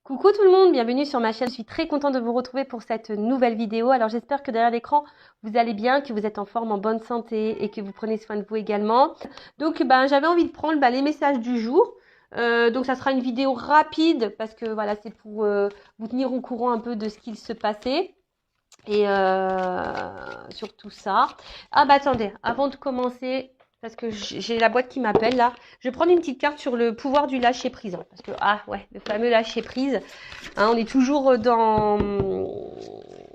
Coucou tout le monde, bienvenue sur ma chaîne. Je suis très contente de vous retrouver pour cette nouvelle vidéo. Alors j'espère que derrière l'écran, vous allez bien, que vous êtes en forme, en bonne santé et que vous prenez soin de vous également. Donc j'avais envie de prendre les messages du jour. Donc ça sera une vidéo rapide parce que voilà, c'est pour vous tenir au courant un peu de ce qu'il se passait. Et sur tout ça. Ah attendez, avant de commencer, parce que j'ai la boîte qui m'appelle là, je vais prendre une petite carte sur le pouvoir du lâcher prise. Parce que, le fameux lâcher prise, on est toujours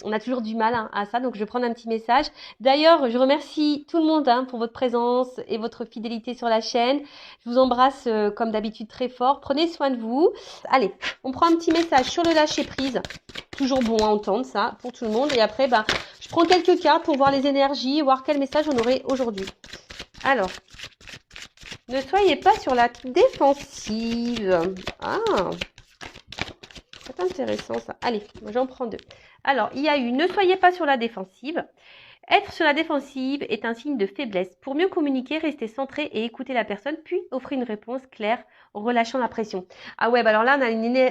on a toujours du mal à ça, donc je vais prendre un petit message. D'ailleurs, je remercie tout le monde pour votre présence et votre fidélité sur la chaîne. Je vous embrasse comme d'habitude très fort. Prenez soin de vous. Allez, on prend un petit message sur le lâcher prise. Toujours bon à entendre ça pour tout le monde. Et après, je prends quelques cartes pour voir les énergies, voir quel message on aurait aujourd'hui. Alors, ne soyez pas sur la défensive. Ah, c'est intéressant ça. Allez, j'en prends deux. Alors, il y a eu ne soyez pas sur la défensive. Être sur la défensive est un signe de faiblesse. Pour mieux communiquer, restez centré et écoutez la personne, puis offrez une réponse claire en relâchant la pression. Ah ouais, alors là,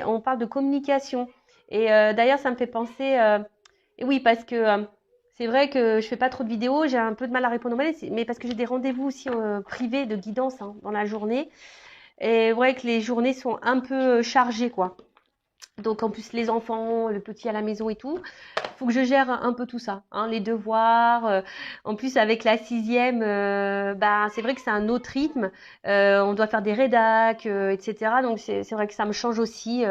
on parle de communication. Et d'ailleurs, ça me fait penser... oui, parce que c'est vrai que je fais pas trop de vidéos, j'ai un peu de mal à répondre aux mails, mais parce que j'ai des rendez-vous aussi privés de guidance dans la journée. Et ouais que les journées sont un peu chargées, quoi. Donc en plus les enfants, le petit à la maison et tout, faut que je gère un peu tout ça, les devoirs. En plus avec la sixième, c'est vrai que c'est un autre rythme. On doit faire des rédacs, etc. Donc c'est vrai que ça me change aussi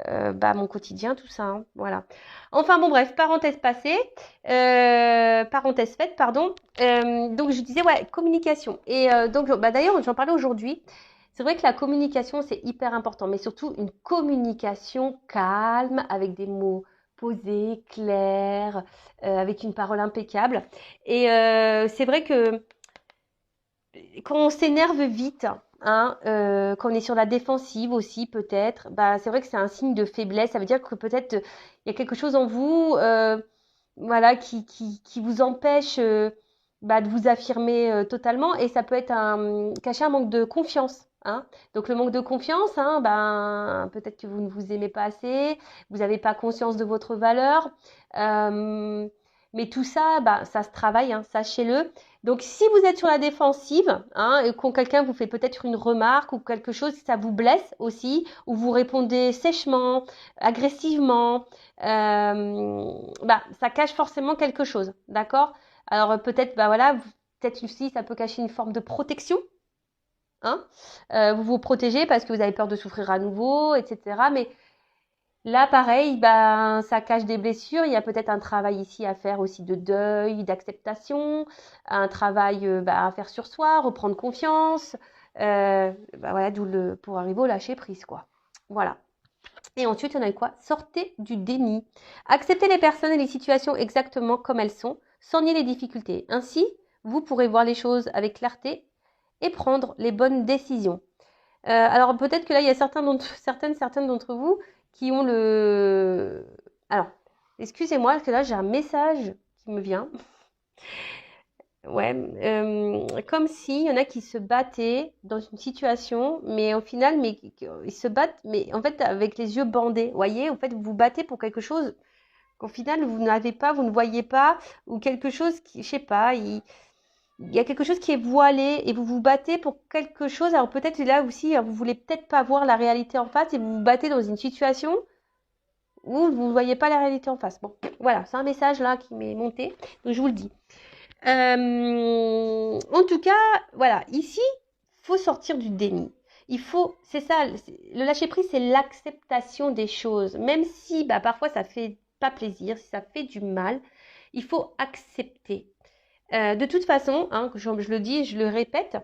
mon quotidien, tout ça. Voilà. Enfin bon bref, parenthèse passée, parenthèse faite, pardon. Donc je disais communication. Et d'ailleurs j'en parlais aujourd'hui. C'est vrai que la communication, c'est hyper important, mais surtout une communication calme, avec des mots posés, clairs, avec une parole impeccable. Et c'est vrai que quand on s'énerve vite, quand on est sur la défensive aussi peut-être, c'est vrai que c'est un signe de faiblesse. Ça veut dire que peut-être il y a quelque chose en vous qui vous empêche de vous affirmer totalement, et ça peut être cacher un manque de confiance. Donc le manque de confiance, peut-être que vous ne vous aimez pas assez, vous n'avez pas conscience de votre valeur, mais tout ça, ça se travaille, sachez-le. Donc si vous êtes sur la défensive, et quand quelqu'un vous fait peut-être une remarque ou quelque chose, ça vous blesse aussi, ou vous répondez sèchement, agressivement, ça cache forcément quelque chose, d'accord? Alors peut-être, peut-être aussi ça peut cacher une forme de protection. Vous vous protégez parce que vous avez peur de souffrir à nouveau, etc. Mais là, pareil, ça cache des blessures. Il y a peut-être un travail ici à faire aussi de deuil, d'acceptation, un travail à faire sur soi, reprendre confiance. D'où pour arriver au lâcher prise, quoi. Voilà. Et ensuite, on a quoi? Sortez du déni. Acceptez les personnes et les situations exactement comme elles sont, sans nier les difficultés. Ainsi, vous pourrez voir les choses avec clarté et prendre les bonnes décisions. Alors peut-être que là, il y a certaines d'entre vous qui ont le... Alors, excusez-moi, parce que là, j'ai un message qui me vient. Ouais, comme s'il y en a qui se battaient dans une situation, mais au final, ils se battent, mais en fait, avec les yeux bandés. Vous voyez, en fait, vous vous battez pour quelque chose qu'au final, vous n'avez pas, vous ne voyez pas, ou quelque chose qui, je sais pas, il y a quelque chose qui est voilé et vous vous battez pour quelque chose. Alors peut-être là aussi, vous voulez peut-être pas voir la réalité en face et vous vous battez dans une situation où vous ne voyez pas la réalité en face. Bon, voilà, c'est un message là qui m'est monté, donc je vous le dis. En tout cas, voilà, ici, faut sortir du déni. C'est ça, le lâcher prise, c'est l'acceptation des choses. Même si parfois ça fait pas plaisir, si ça fait du mal, il faut accepter. De toute façon, je le dis, je le répète,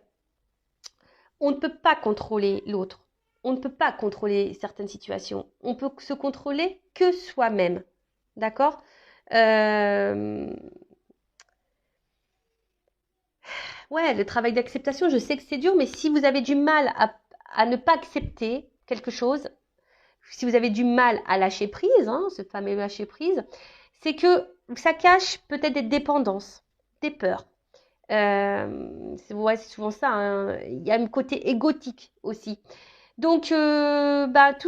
on ne peut pas contrôler l'autre. On ne peut pas contrôler certaines situations. On peut se contrôler que soi-même. D'accord Ouais, le travail d'acceptation, je sais que c'est dur, mais si vous avez du mal à ne pas accepter quelque chose, si vous avez du mal à lâcher prise, ce fameux lâcher prise, c'est que ça cache peut-être des dépendances, des peurs. C'est souvent ça. Il y a un côté égotique aussi. Donc, tout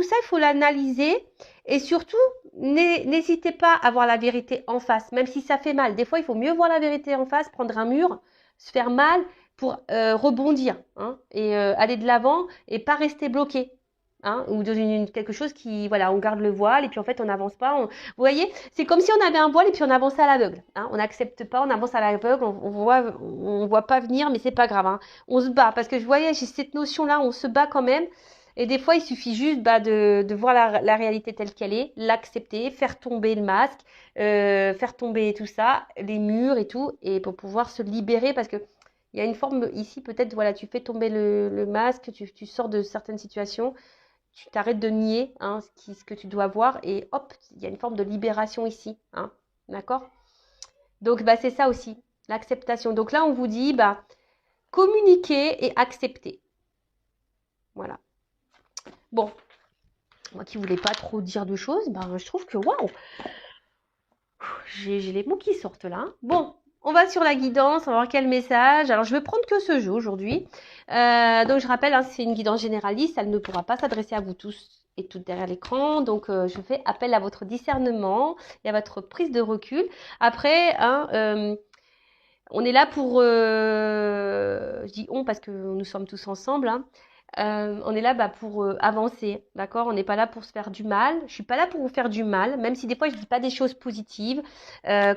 ça, il faut l'analyser. Et surtout, n'hésitez pas à voir la vérité en face, même si ça fait mal. Des fois, il faut mieux voir la vérité en face, prendre un mur, se faire mal pour rebondir, hein, et aller de l'avant et pas rester bloqué. Hein, ou dans quelque chose qui, voilà, on garde le voile et puis en fait on n'avance pas. Vous voyez, c'est comme si on avait un voile et puis on avançait à l'aveugle. Hein, on n'accepte pas, on avance à l'aveugle, on voit pas venir, mais c'est pas grave. Hein, on se bat parce que je voyais, j'ai cette notion-là, on se bat quand même. Et des fois, il suffit juste de voir la réalité telle qu'elle est, l'accepter, faire tomber le masque, faire tomber tout ça, les murs et tout, et pour pouvoir se libérer parce que il y a une forme ici, peut-être, voilà, tu fais tomber le masque, tu sors de certaines situations, tu t'arrêtes de nier, hein, ce que tu dois voir et hop, il y a une forme de libération ici, hein, d'accord? Donc, c'est ça aussi, l'acceptation. Donc là, on vous dit, communiquer et accepter. Voilà. Bon, moi qui voulais pas trop dire de choses, je trouve que waouh, j'ai les mots qui sortent là. Bon, on va sur la guidance, on va voir quel message. Alors, je vais prendre que ce jeu aujourd'hui. Donc, je rappelle, hein, c'est une guidance généraliste, elle ne pourra pas s'adresser à vous tous et toutes derrière l'écran. Donc, je fais appel à votre discernement et à votre prise de recul. Après, hein, on est là pour, je dis on parce que nous sommes tous ensemble, hein. On est là pour avancer, d'accord? On n'est pas là pour se faire du mal. Je suis pas là pour vous faire du mal, même si des fois je dis pas des choses positives.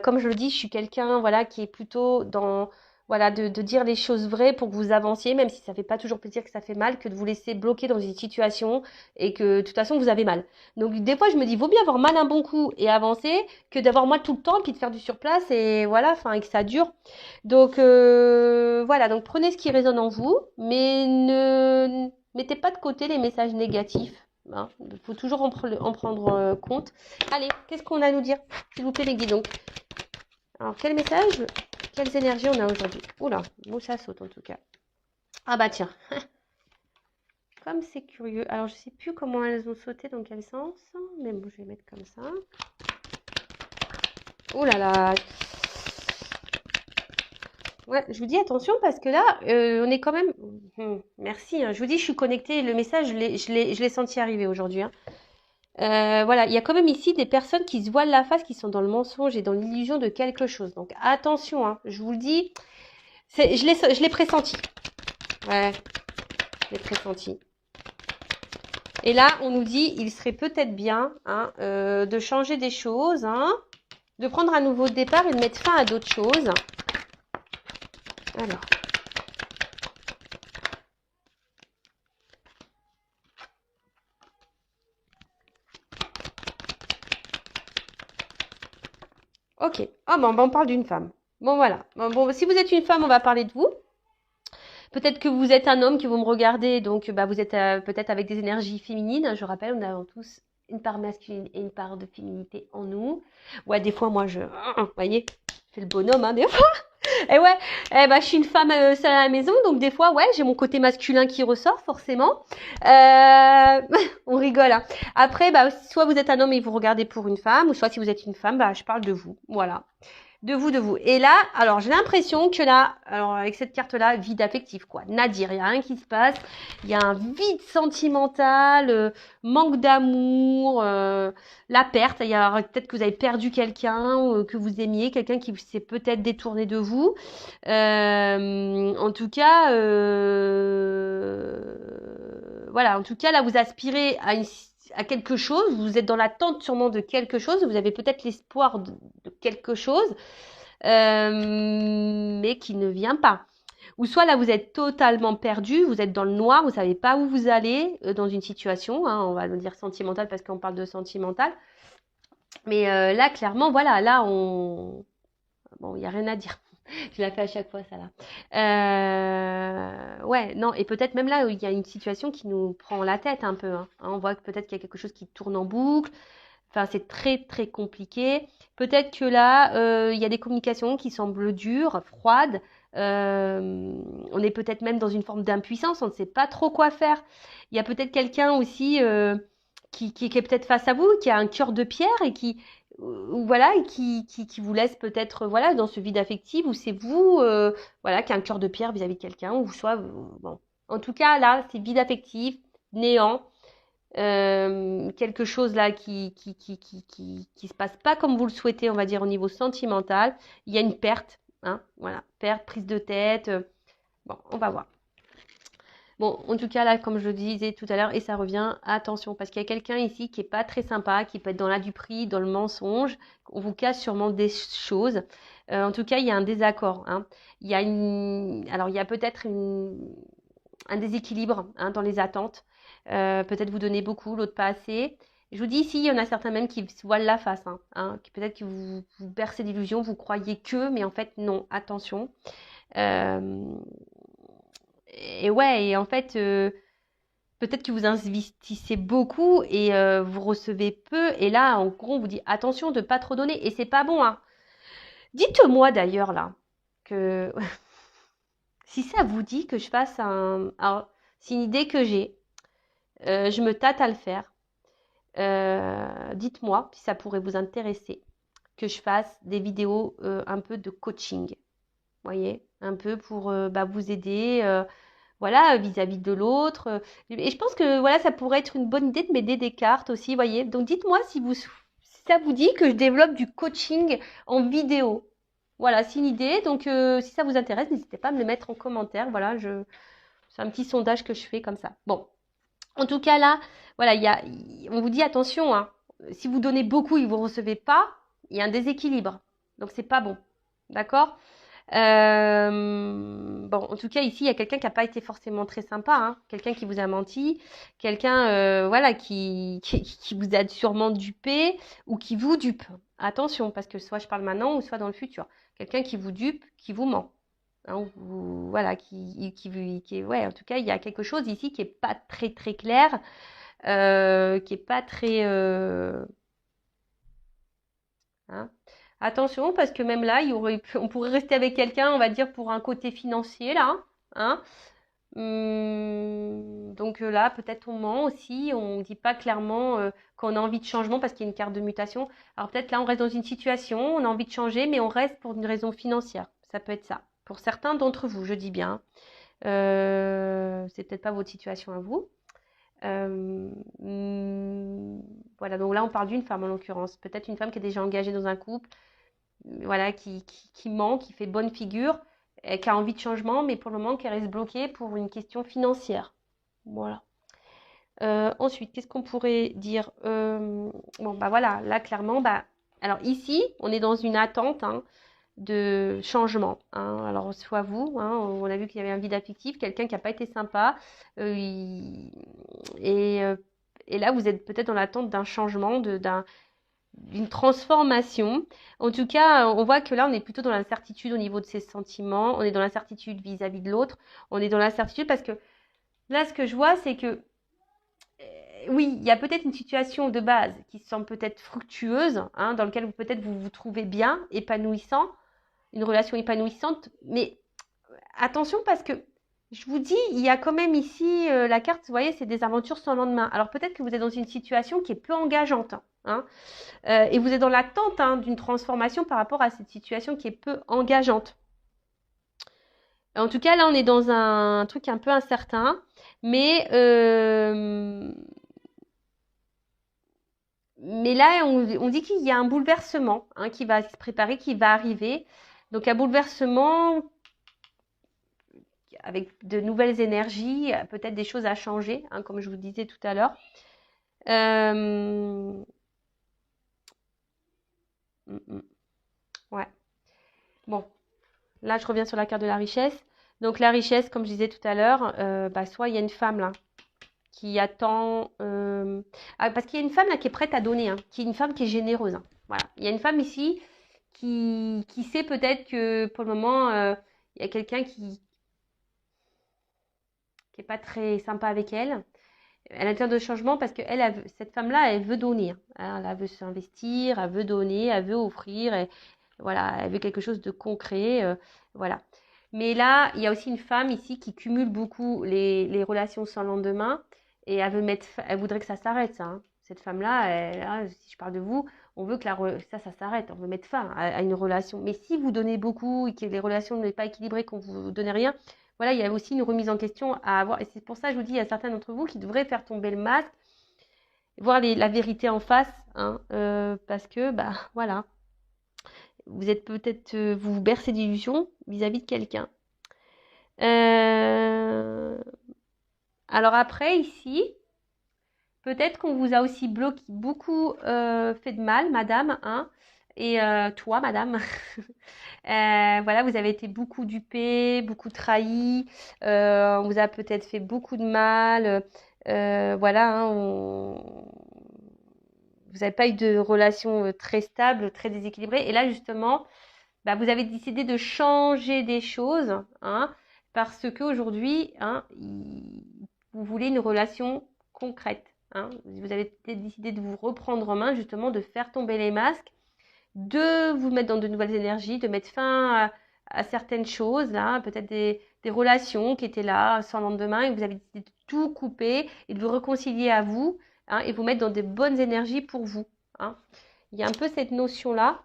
Comme je le dis, je suis quelqu'un, voilà, qui est plutôt dans, voilà, de dire les choses vraies pour que vous avanciez, même si ça fait pas toujours plaisir, que ça fait mal, que de vous laisser bloquer dans une situation et que de toute façon vous avez mal. Donc des fois je me dis, vaut bien avoir mal un bon coup et avancer que d'avoir mal tout le temps et puis de faire du surplace et voilà, enfin, et que ça dure. Donc voilà, donc prenez ce qui résonne en vous, mais ne mettez pas de côté les messages négatifs. Hein. Il faut toujours en prendre compte. Allez, qu'est-ce qu'on a à nous dire, s'il vous plaît, les guidons? Alors, quel message, quelles énergies on a aujourd'hui? Oula, bon, ça saute en tout cas. Ah bah tiens, comme c'est curieux. Alors, je sais plus comment elles ont sauté, dans quel sens, mais bon, je vais mettre comme ça. Oh là là. Ouais, je vous dis attention parce que là, on est quand même. Merci, hein. Je vous dis, je suis connectée. Le message, je l'ai senti arriver aujourd'hui. Hein. Voilà, il y a quand même ici des personnes qui se voilent la face, qui sont dans le mensonge et dans l'illusion de quelque chose. Donc attention, hein, je vous le dis, je l'ai pressenti. Ouais, je l'ai pressenti. Et là, on nous dit, il serait peut-être bien, hein, de changer des choses, hein, de prendre un nouveau départ et de mettre fin à d'autres choses. Alors. Ok. Ah on parle d'une femme. Bon, voilà. Bon, si vous êtes une femme, on va parler de vous. Peut-être que vous êtes un homme, que vous me regardez, donc vous êtes peut-être avec des énergies féminines. Je rappelle, on a tous une part masculine et une part de féminité en nous. Ouais, des fois, moi, vous voyez, je fais le bonhomme, hein, des fois. Et ouais, je suis une femme seule à la maison, donc des fois, ouais, j'ai mon côté masculin qui ressort, forcément. On rigole, hein. Après, soit vous êtes un homme et vous regardez pour une femme, ou soit si vous êtes une femme, je parle de vous. Voilà. De vous. Et là, alors j'ai l'impression que là, alors avec cette carte-là, vide affectif, quoi. Nadir, il n'y a rien qui se passe. Il y a un vide sentimental, manque d'amour, la perte. Il y a peut-être que vous avez perdu quelqu'un que vous aimiez, quelqu'un qui s'est peut-être détourné de vous. En tout cas, voilà. En tout cas, là, vous aspirez à quelque chose, vous êtes dans l'attente sûrement de quelque chose, vous avez peut-être l'espoir de quelque chose, mais qui ne vient pas. Ou soit là, vous êtes totalement perdu, vous êtes dans le noir, vous savez pas où vous allez dans une situation, hein, on va le dire sentimentale parce qu'on parle de sentimental. Mais là, clairement, voilà, là, bon, il n'y a rien à dire. Je la fais à chaque fois, ça là. Ouais, non, et peut-être même là, il y a une situation qui nous prend la tête un peu. Hein. On voit que peut-être qu'il y a quelque chose qui tourne en boucle. Enfin, c'est très, très compliqué. Peut-être que là, il y a des communications qui semblent dures, froides. On est peut-être même dans une forme d'impuissance. On ne sait pas trop quoi faire. Il y a peut-être quelqu'un aussi qui est peut-être face à vous, qui a un cœur de pierre et qui voilà, et qui vous laisse peut-être voilà dans ce vide affectif où c'est vous voilà qui a un cœur de pierre vis-à-vis de quelqu'un ou soit bon. En tout cas là, c'est vide affectif, néant. Quelque chose là qui se passe pas comme vous le souhaitez, on va dire au niveau sentimental. Il y a une perte, hein, voilà, perte, prise de tête. Bon, on va voir. Bon, en tout cas là, comme je le disais tout à l'heure, et ça revient, attention, parce qu'il y a quelqu'un ici qui est pas très sympa, qui peut être dans la duperie, dans le mensonge. On vous cache sûrement des choses. En tout cas, il y a un désaccord, hein. Alors il y a peut-être un déséquilibre, hein, dans les attentes. Peut-être vous donnez beaucoup, l'autre pas assez. Je vous dis ici, il y en a certains même qui se voilent la face, qui peut-être que vous bercez d'illusions, vous croyez que, mais en fait non, attention. Euh, et ouais, et en fait, peut-être que vous investissez beaucoup et vous recevez peu. Et là, en gros, on vous dit attention de pas trop donner. Et c'est pas bon, hein. Dites-moi d'ailleurs là que si ça vous dit que je fasse un. Alors, c'est une idée que j'ai. Je me tâte à le faire. Dites-moi si ça pourrait vous intéresser que je fasse des vidéos un peu de coaching. Voyez, un peu pour vous aider, voilà, vis-à-vis de l'autre. Et je pense que voilà, ça pourrait être une bonne idée de m'aider des cartes aussi, voyez. Donc dites-moi si ça vous dit que je développe du coaching en vidéo. Voilà, c'est une idée. Donc si ça vous intéresse, n'hésitez pas à me le mettre en commentaire. Voilà, c'est un petit sondage que je fais comme ça. Bon, en tout cas là, voilà, on vous dit attention, hein. Si vous donnez beaucoup et que vous ne recevez pas, il y a un déséquilibre. Donc c'est pas bon. D'accord? Bon, en tout cas, ici, il y a quelqu'un qui n'a pas été forcément très sympa, hein. Quelqu'un qui vous a menti, quelqu'un voilà, qui vous a sûrement dupé ou qui vous dupe. Attention, parce que soit je parle maintenant ou soit dans le futur. Quelqu'un qui vous dupe, qui vous ment. Hein, voilà, ouais, en tout cas, il y a quelque chose ici qui n'est pas très très clair, qui n'est pas très. Hein. Attention, parce que même là, on pourrait rester avec quelqu'un, on va dire, pour un côté financier, là. Hein. Donc là, peut-être on ment aussi, on ne dit pas clairement qu'on a envie de changement parce qu'il y a une carte de mutation. Alors peut-être là, on reste dans une situation, on a envie de changer, mais on reste pour une raison financière. Ça peut être ça. Pour certains d'entre vous, je dis bien. C'est peut-être pas votre situation à vous. Voilà, donc là, on parle d'une femme en l'occurrence. Peut-être une femme qui est déjà engagée dans un couple, voilà, qui ment, qui fait bonne figure, et qui a envie de changement, mais pour le moment, qui reste bloquée pour une question financière. Voilà. Ensuite, qu'est-ce qu'on pourrait dire? Bon, voilà, là, clairement, alors ici, on est dans une attente, hein, de changement, hein. Alors, soit vous, hein, on a vu qu'il y avait un vide affectif, quelqu'un qui n'a pas été sympa, et, et là, vous êtes peut-être dans l'attente d'un changement, d'une transformation. En tout cas, on voit que là, on est plutôt dans l'incertitude au niveau de ses sentiments, on est dans l'incertitude vis-à-vis de l'autre, on est dans l'incertitude parce que là, ce que je vois, c'est que oui, il y a peut-être une situation de base qui semble peut-être fructueuse, hein, dans laquelle peut-être vous vous trouvez bien, épanouissant, une relation épanouissante, mais attention parce que je vous dis, il y a quand même ici la carte, vous voyez, c'est des aventures sans lendemain. Alors peut-être que vous êtes dans une situation qui est peu engageante, hein, et vous êtes dans l'attente, hein, d'une transformation par rapport à cette situation qui est peu engageante. En tout cas, là, on est dans un truc un peu incertain, mais là, on dit qu'il y a un bouleversement, hein, qui va se préparer, qui va arriver. Donc un bouleversement avec de nouvelles énergies, peut-être des choses à changer, hein, comme je vous disais tout à l'heure. Ouais. Bon, là, je reviens sur la carte de la richesse. Donc la richesse, comme je disais tout à l'heure, soit il y a une femme là qui attend... parce qu'il y a une femme là qui est prête à donner, hein, qui est une femme qui est généreuse. Hein. Voilà. Il y a une femme ici qui sait peut-être que pour le moment, il y a quelqu'un qui n'est pas très sympa avec elle. Elle a de changement parce que cette femme-là, elle veut donner. Hein. Elle veut s'investir, elle veut donner, elle veut offrir. Et, voilà, elle veut quelque chose de concret. Voilà. Mais là, il y a aussi une femme ici qui cumule beaucoup les relations sans lendemain. Et elle voudrait que ça s'arrête, ça. Hein. Cette femme-là, si je parle de vous, on veut que ça s'arrête. On veut mettre fin à une relation. Mais si vous donnez beaucoup et que les relations ne sont pas équilibrées, qu'on ne vous donne rien, voilà, il y a aussi une remise en question à avoir. Et c'est pour ça que je vous dis, il y a certains d'entre vous qui devraient faire tomber le masque, voir la vérité en face, hein, parce que, bah, voilà, vous êtes peut-être, vous vous bercez d'illusions vis-à-vis de quelqu'un. Alors après, ici, peut-être qu'on vous a aussi bloqué, beaucoup fait de mal, madame, hein, et toi, madame. Voilà, vous avez été beaucoup dupée, beaucoup trahi, on vous a peut-être fait beaucoup de mal, voilà, hein, vous n'avez pas eu de relation très stable, très déséquilibrée. Et là, justement, bah, vous avez décidé de changer des choses, hein, parce qu'aujourd'hui, hein, vous voulez une relation concrète. Hein. Vous avez décidé de vous reprendre en main, justement, de faire tomber les masques, de vous mettre dans de nouvelles énergies, de mettre fin à certaines choses, là, peut-être des relations qui étaient là sans lendemain, et vous avez décidé de tout couper et de vous réconcilier à vous, hein, et vous mettre dans des bonnes énergies pour vous. Hein. Il y a un peu cette notion-là.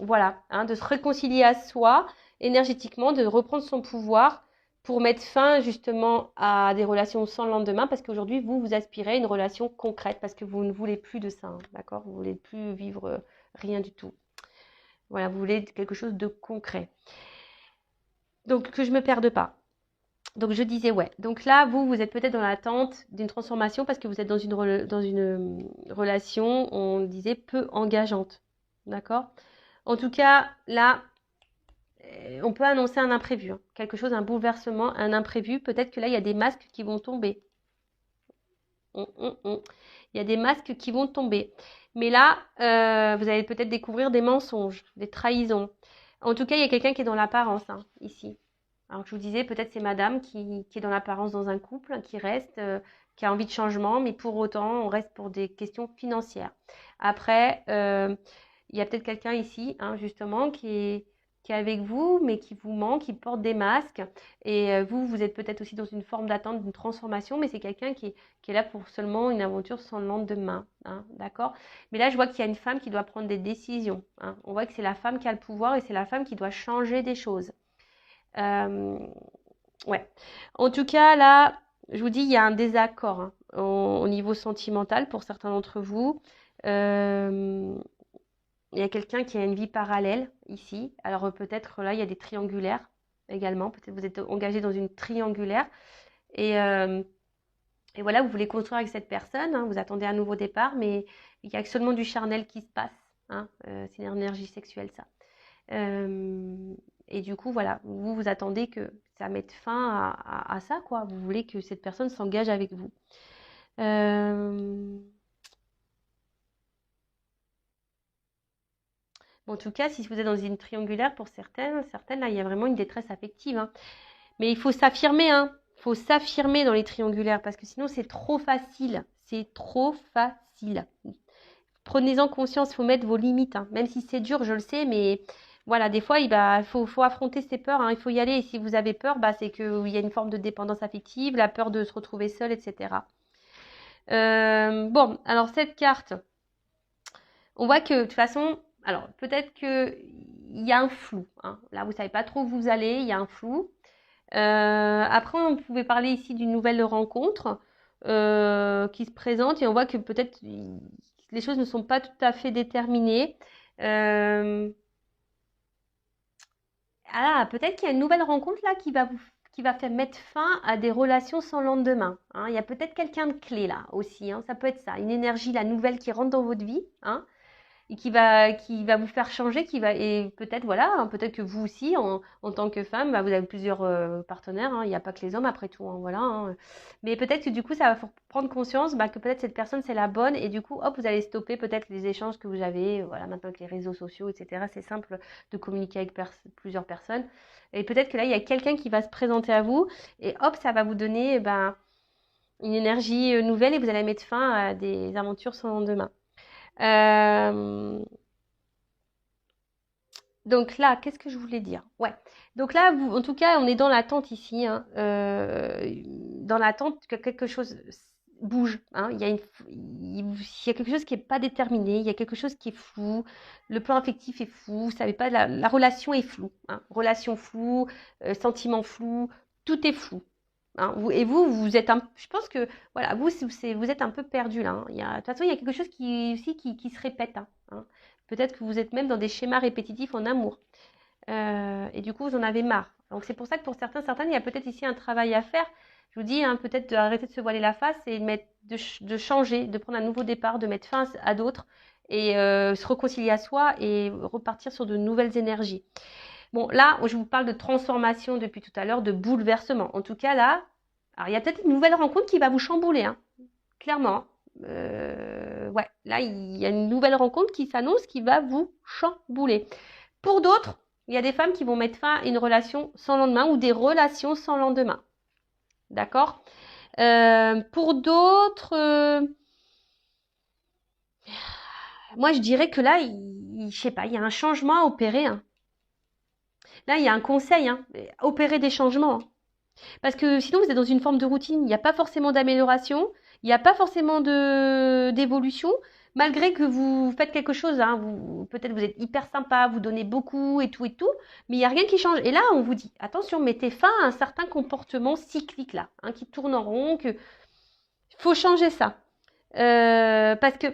Voilà, hein, de se réconcilier à soi énergétiquement, de reprendre son pouvoir pour mettre fin justement à des relations sans lendemain, parce qu'aujourd'hui, vous aspirez à une relation concrète, parce que vous ne voulez plus de ça, hein, d'accord? Vous ne voulez plus vivre rien du tout. Voilà, vous voulez quelque chose de concret. Donc, que je ne me perde pas. Donc, je disais, ouais. Donc là, vous êtes peut-être dans l'attente d'une transformation parce que vous êtes dans une relation, on disait, peu engageante. D'accord? En tout cas, là, on peut annoncer un imprévu. Hein. Quelque chose, un bouleversement, un imprévu. Peut-être que là, il y a des masques qui vont tomber. Il y a des masques qui vont tomber. Mais là, vous allez peut-être découvrir des mensonges, des trahisons. En tout cas, il y a quelqu'un qui est dans l'apparence, hein, ici. Alors je vous disais, peut-être c'est madame qui est dans l'apparence dans un couple, qui reste, qui a envie de changement, mais pour autant, on reste pour des questions financières. Après, il y a peut-être quelqu'un ici, hein, justement, qui est avec vous, mais qui vous manque, qui porte des masques. Et vous êtes peut-être aussi dans une forme d'attente d'une transformation, mais c'est quelqu'un qui est là pour seulement une aventure sans lendemain. Hein, d'accord? Mais là, je vois qu'il y a une femme qui doit prendre des décisions. Hein. On voit que c'est la femme qui a le pouvoir et c'est la femme qui doit changer des choses. Ouais. En tout cas, là, je vous dis, il y a un désaccord, hein, au niveau sentimental pour certains d'entre vous. Il y a quelqu'un qui a une vie parallèle ici. Alors peut-être là, il y a des triangulaires également. Peut-être vous êtes engagé dans une triangulaire. Et voilà, vous voulez construire avec cette personne. Hein, vous attendez un nouveau départ, mais il y a seulement du charnel qui se passe. Hein, c'est une énergie sexuelle, ça. Et du coup, voilà, vous attendez que ça mette fin à ça, quoi. Vous voulez que cette personne s'engage avec vous. Bon, en tout cas, si vous êtes dans une triangulaire, pour certaines, là, il y a vraiment une détresse affective. Hein. Mais il faut s'affirmer, hein. Il faut s'affirmer dans les triangulaires parce que sinon, c'est trop facile. C'est trop facile. Prenez-en conscience, il faut mettre vos limites. Hein. Même si c'est dur, je le sais, mais voilà, des fois, il faut affronter ses peurs. Hein. Il faut y aller. Et si vous avez peur, bah, c'est qu'il y a une forme de dépendance affective, la peur de se retrouver seul, etc. Bon, alors cette carte, on voit que de toute façon, alors peut-être qu'il y a un flou. Hein. Là, vous ne savez pas trop où vous allez, il y a un flou. Après, on pouvait parler ici d'une nouvelle rencontre qui se présente et on voit que peut-être les choses ne sont pas tout à fait déterminées. Ah, peut-être qu'il y a une nouvelle rencontre là qui va faire mettre fin à des relations sans lendemain. Hein. Il y a peut-être quelqu'un de clé là aussi. Hein. Ça peut être ça, une énergie, la nouvelle qui rentre dans votre vie. Hein. Et qui va vous faire changer, et peut-être voilà, hein, peut-être que vous aussi, en tant que femme, bah, vous avez plusieurs partenaires, hein, il n'y a pas que les hommes après tout, hein, voilà. Hein. Mais peut-être que du coup, ça va faire prendre conscience bah, que peut-être cette personne c'est la bonne, et du coup, hop, vous allez stopper peut-être les échanges que vous avez, voilà, maintenant avec les réseaux sociaux, etc. C'est simple de communiquer avec plusieurs personnes, et peut-être que là, il y a quelqu'un qui va se présenter à vous, et hop, ça va vous donner ben, une énergie nouvelle, et vous allez mettre fin à des aventures sans lendemain. Donc là, qu'est-ce que je voulais dire? Ouais. Donc là, en tout cas, on est dans l'attente ici, hein, dans l'attente que quelque chose bouge, hein. Il y a quelque chose qui n'est pas déterminé, il y a quelque chose qui est flou, le plan affectif est flou, vous savez pas, la relation est floue, hein. Relation floue, sentiment flou, tout est flou. Hein. Vous êtes je pense que, voilà, vous êtes un peu perdu là. Hein. De toute façon, il y a quelque chose qui se répète. Hein. Peut-être que vous êtes même dans des schémas répétitifs en amour. Et du coup, vous en avez marre. Donc, c'est pour ça que pour certaines, il y a peut-être ici un travail à faire. Je vous dis, hein, peut-être d'arrêter de se voiler la face et de changer, de prendre un nouveau départ, de mettre fin à d'autres et se réconcilier à soi et repartir sur de nouvelles énergies. Bon, là, je vous parle de transformation depuis tout à l'heure, de bouleversement. En tout cas, là, alors il y a peut-être une nouvelle rencontre qui va vous chambouler, hein, clairement. Ouais, là, il y a une nouvelle rencontre qui s'annonce qui va vous chambouler. Pour d'autres, il y a des femmes qui vont mettre fin à une relation sans lendemain ou des relations sans lendemain. D'accord. Pour d'autres, moi, je dirais que là, je sais pas, il y a un changement à opérer. Hein. Là, il y a un conseil, hein, opérer des changements. Hein. Parce que sinon, vous êtes dans une forme de routine. Il n'y a pas forcément d'amélioration. Il n'y a pas forcément d'évolution. Malgré que vous faites quelque chose, hein, peut-être vous êtes hyper sympa, vous donnez beaucoup et tout, mais il n'y a rien qui change. Et là, on vous dit, attention, mettez fin à un certain comportement cyclique là, hein, qui tourne en rond, il faut changer ça. Parce que,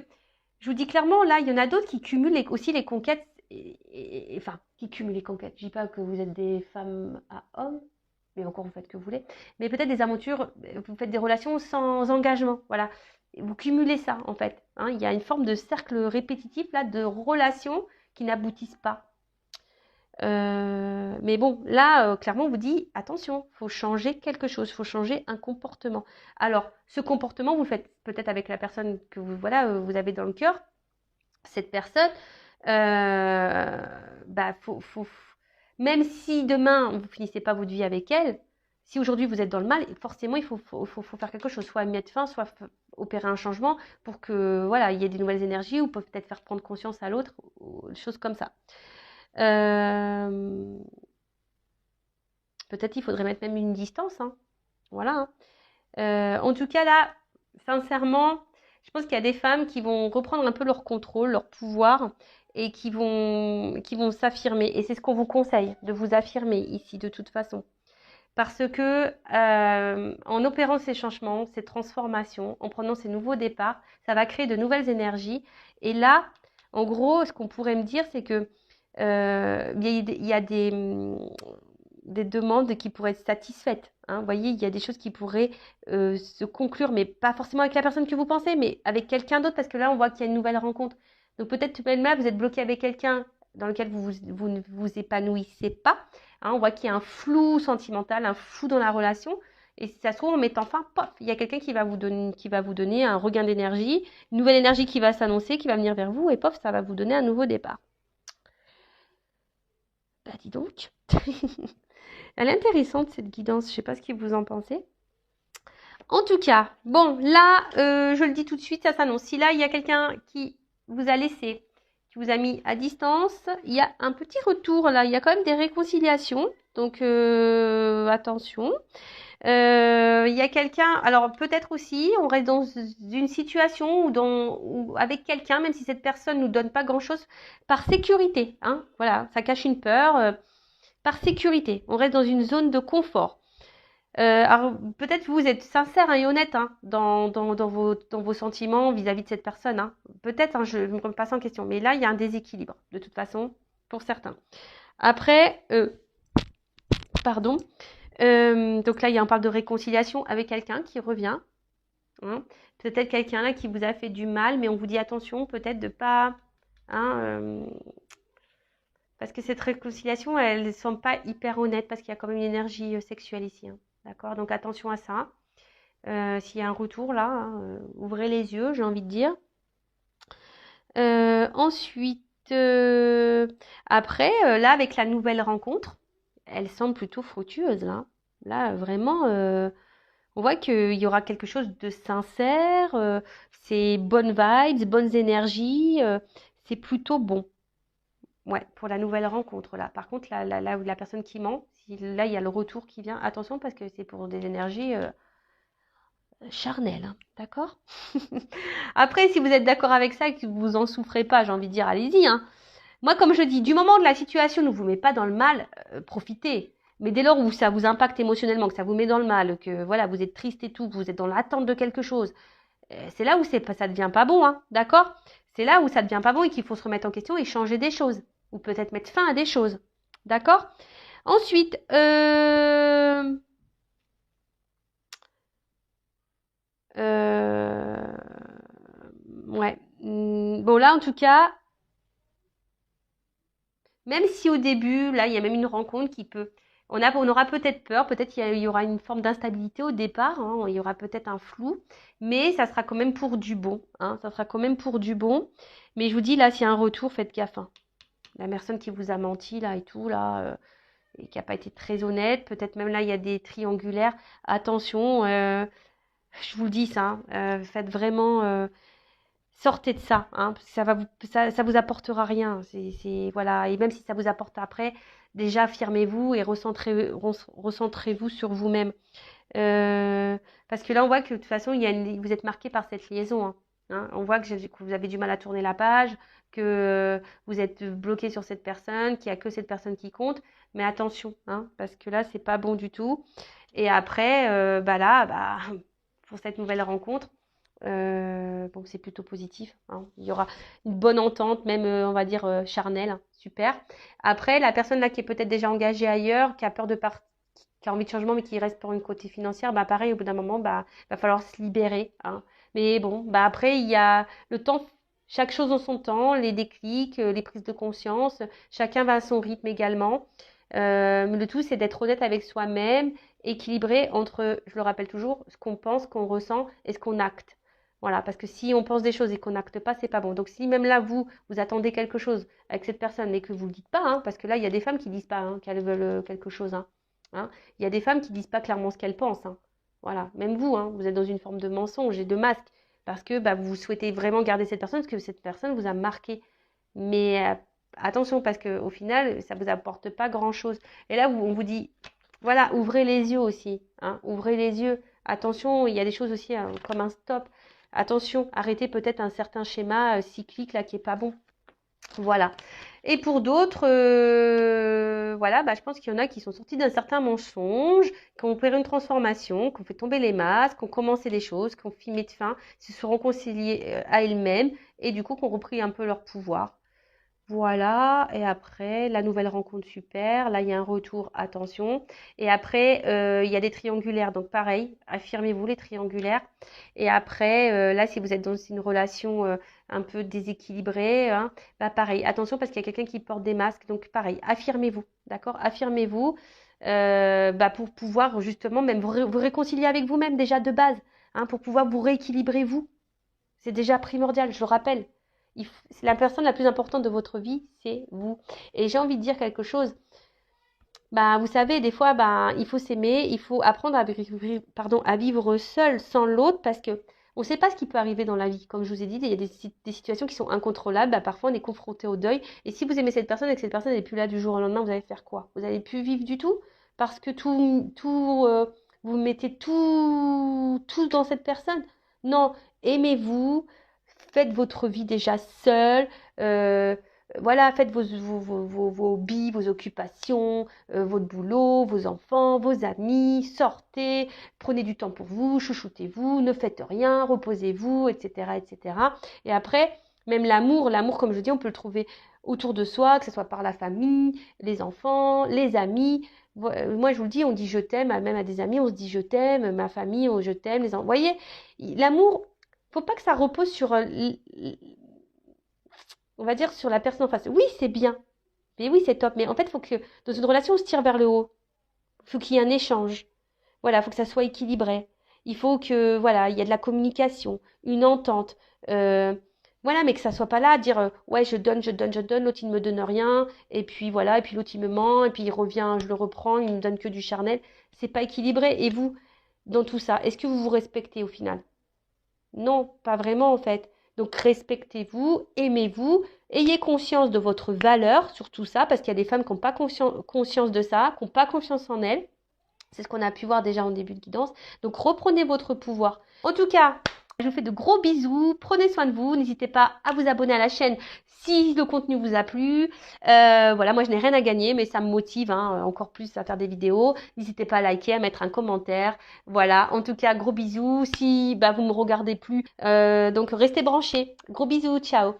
je vous dis clairement, là, il y en a d'autres qui cumulent aussi les conquêtes, enfin, qui cumulent les conquêtes. Je ne dis pas que vous êtes des femmes à hommes, mais encore vous faites ce que vous voulez, mais peut-être des aventures, vous faites des relations sans engagement, voilà. Vous cumulez ça, en fait. Hein, il y a une forme de cercle répétitif, là, de relations qui n'aboutissent pas. Mais bon, là, clairement, on vous dit, attention, il faut changer quelque chose, il faut changer un comportement. Alors, ce comportement, vous le faites peut-être avec la personne que vous avez dans le cœur, cette personne, même si demain, vous ne finissez pas votre vie avec elle, si aujourd'hui vous êtes dans le mal, forcément, il faut faire quelque chose, soit mettre fin, soit opérer un changement pour que, voilà, il y ait des nouvelles énergies ou peut-être faire prendre conscience à l'autre, des choses comme ça. Peut-être il faudrait mettre même une distance, hein. Voilà. Hein. En tout cas, là, sincèrement, je pense qu'il y a des femmes qui vont reprendre un peu leur contrôle, leur pouvoir et qui vont s'affirmer. Et c'est ce qu'on vous conseille, de vous affirmer ici, de toute façon. Parce que en opérant ces changements, ces transformations, en prenant ces nouveaux départs, ça va créer de nouvelles énergies. Et là, en gros, ce qu'on pourrait me dire, c'est que il y a des demandes qui pourraient être satisfaites. Hein. Vous voyez, il y a des choses qui pourraient se conclure, mais pas forcément avec la personne que vous pensez, mais avec quelqu'un d'autre, parce que là, on voit qu'il y a une nouvelle rencontre. Donc peut-être même là, vous êtes bloqué avec quelqu'un dans lequel vous ne vous épanouissez pas. Hein, on voit qu'il y a un flou sentimental, un flou dans la relation. Et si ça se trouve, en mettant fin, pof, il y a quelqu'un qui va vous donner un regain d'énergie, une nouvelle énergie qui va s'annoncer, qui va venir vers vous, et pof, ça va vous donner un nouveau départ. Bah dis donc. Elle est intéressante cette guidance, je ne sais pas ce que vous en pensez. En tout cas, bon, là, je le dis tout de suite, ça s'annonce. Si là, il y a quelqu'un qui vous a laissé, qui vous a mis à distance, il y a un petit retour là, il y a quand même des réconciliations, donc attention. Il y a quelqu'un, alors peut-être aussi, on reste dans une situation ou avec quelqu'un, même si cette personne ne nous donne pas grand-chose, par sécurité. Hein, voilà, ça cache une peur. Par sécurité, on reste dans une zone de confort. Alors peut-être vous êtes sincère et honnête hein, dans vos sentiments vis-à-vis de cette personne. Hein. Peut-être, hein, je ne me remets pas ça en question, mais là, il y a un déséquilibre, de toute façon, pour certains. Après, pardon, donc là, on parle de réconciliation avec quelqu'un qui revient. Hein. Peut-être quelqu'un là qui vous a fait du mal, mais on vous dit attention, peut-être de pas... Hein, parce que cette réconciliation, elle ne semble pas hyper honnête, parce qu'il y a quand même une énergie sexuelle ici. Hein. D'accord. Donc attention à ça. S'il y a un retour là, hein, ouvrez les yeux, j'ai envie de dire. Ensuite, après, là, avec la nouvelle rencontre, elle semble plutôt fructueuse là. Là, vraiment, on voit qu'il y aura quelque chose de sincère. C'est bonnes vibes, bonnes énergies. C'est plutôt bon. Ouais, pour la nouvelle rencontre là. Par contre, là où la personne qui ment, si là il y a le retour qui vient, attention parce que c'est pour des énergies charnel, hein, d'accord? Après, si vous êtes d'accord avec ça et que vous en souffrez pas, j'ai envie de dire, allez-y, hein. Moi, comme je dis, du moment où la situation ne vous met pas dans le mal, profitez. Mais dès lors où ça vous impacte émotionnellement, que ça vous met dans le mal, que voilà, vous êtes triste et tout, que vous êtes dans l'attente de quelque chose, c'est là où ça devient pas bon, hein, d'accord? C'est là où ça devient pas bon et qu'il faut se remettre en question et changer des choses. Ou peut-être mettre fin à des choses. D'accord? Ensuite, euh, ouais. Bon, là, en tout cas, même si au début, là, il y a même une rencontre qui peut. On aura peut-être peur, peut-être qu'il y aura une forme d'instabilité au départ, hein, il y aura peut-être un flou, mais ça sera quand même pour du bon, hein, ça sera quand même pour du bon. Mais je vous dis, là, s'il y a un retour, faites gaffe, hein. La personne qui vous a menti, là, et tout, là, et qui n'a pas été très honnête, peut-être même là, il y a des triangulaires. Attention, je vous le dis ça, hein, faites vraiment. Sortez de ça, hein, parce que ça vous apportera rien. Voilà. Et même si ça vous apporte après, déjà affirmez-vous et recentrez-vous sur vous-même. Parce que là, on voit que de toute façon, vous êtes marqué par cette liaison, hein. On voit que vous avez du mal à tourner la page, que vous êtes bloqué sur cette personne, qu'il n'y a que cette personne qui compte. Mais attention, hein, parce que là, c'est pas bon du tout. Et après, pour cette nouvelle rencontre, bon, c'est plutôt positif, hein. Il y aura une bonne entente, même on va dire charnelle, hein. Super. Après, la personne là qui est peut-être déjà engagée ailleurs, qui a peur de partir, qui a envie de changement mais qui reste pour une côté financière, bah pareil, au bout d'un moment, bah va falloir se libérer, hein. Mais bon, bah après il y a le temps, chaque chose en son temps, les déclics, les prises de conscience, chacun va à son rythme également. Mais le tout c'est d'être honnête avec soi-même, équilibré entre, je le rappelle toujours, ce qu'on pense, ce qu'on ressent et ce qu'on acte. Voilà, parce que si on pense des choses et qu'on n'acte pas, c'est pas bon. Donc si même là, vous attendez quelque chose avec cette personne, mais que vous le dites pas, hein, parce que là, il y a des femmes qui disent pas, hein, qu'elles veulent quelque chose, hein, hein. Il y a des femmes qui disent pas clairement ce qu'elles pensent, hein. Voilà, même vous, hein, vous êtes dans une forme de mensonge et de masque, parce que bah, vous souhaitez vraiment garder cette personne, parce que cette personne vous a marqué. Mais attention, parce qu'au final, ça vous apporte pas grand-chose. Et là, on vous dit, voilà, ouvrez les yeux aussi, hein, ouvrez les yeux. Attention, il y a des choses aussi hein, comme un stop. Attention, arrêtez peut-être un certain schéma cyclique là qui est pas bon. Voilà. Et pour d'autres, voilà, bah, je pense qu'il y en a qui sont sortis d'un certain mensonge, qui ont opéré une transformation, qui ont fait tomber les masques, qui ont commencé des choses, qui ont filmé de fin, se sont réconciliés à elles-mêmes et du coup qui ont repris un peu leur pouvoir. Voilà, et après, la nouvelle rencontre super. Là, il y a un retour, attention. Et après, il y a des triangulaires. Donc, pareil, affirmez-vous les triangulaires. Et après, là, si vous êtes dans une relation un peu déséquilibrée, hein, bah, pareil, attention parce qu'il y a quelqu'un qui porte des masques. Donc, pareil, affirmez-vous, d'accord? Affirmez-vous bah, pour pouvoir justement même vous réconcilier avec vous-même déjà de base, hein, pour pouvoir vous rééquilibrer vous. C'est déjà primordial, je le rappelle. C'est la personne la plus importante de votre vie, c'est vous. Et j'ai envie de dire quelque chose. Bah, vous savez, des fois, bah, il faut s'aimer, il faut apprendre à vivre seul sans l'autre parce que on ne sait pas ce qui peut arriver dans la vie. Comme je vous ai dit, il y a des situations qui sont incontrôlables. Bah, parfois, on est confronté au deuil. Et si vous aimez cette personne et que cette personne n'est plus là du jour au lendemain, vous allez faire quoi? Vous n'allez plus vivre du tout parce que vous mettez tout dans cette personne. Non, aimez-vous, faites votre vie déjà seule. euh, voilà, faites vos hobbies, vos occupations, votre boulot, vos enfants, vos amis, sortez, prenez du temps pour vous, chouchoutez-vous, ne faites rien, reposez-vous, etc., etc. Et après, même l'amour, comme je dis, on peut le trouver autour de soi, que ce soit par la famille, les enfants, les amis. Moi, je vous le dis, on dit je t'aime, même à des amis, on se dit je t'aime, ma famille, je t'aime, les enfants. Vous voyez, l'amour, faut pas que ça repose sur on va dire sur la personne en face. Oui, c'est bien. Mais oui, c'est top. Mais en fait, il faut que dans une relation, on se tire vers le haut. Il faut qu'il y ait un échange. Voilà, il faut que ça soit équilibré. Il faut que, voilà, il y ait de la communication, une entente. Euh, voilà, mais que ça soit pas là à dire, ouais, je donne, l'autre il ne me donne rien, et puis voilà, et puis l'autre il me ment, et puis il revient, je le reprends, il me donne que du charnel. C'est pas équilibré. Et vous, dans tout ça, est-ce que vous vous respectez au final? Non, pas vraiment en fait. Donc respectez-vous, aimez-vous, ayez conscience de votre valeur sur tout ça, parce qu'il y a des femmes qui n'ont pas conscience de ça, qui n'ont pas confiance en elles. C'est ce qu'on a pu voir déjà en début de guidance. Donc, reprenez votre pouvoir. En tout cas, je vous fais de gros bisous. Prenez soin de vous. N'hésitez pas à vous abonner à la chaîne si le contenu vous a plu. Voilà, moi, je n'ai rien à gagner, mais ça me motive encore plus à faire des vidéos. N'hésitez pas à liker, à mettre un commentaire. Voilà, en tout cas, gros bisous. Si vous ne me regardez plus, donc restez branchés. Gros bisous, ciao.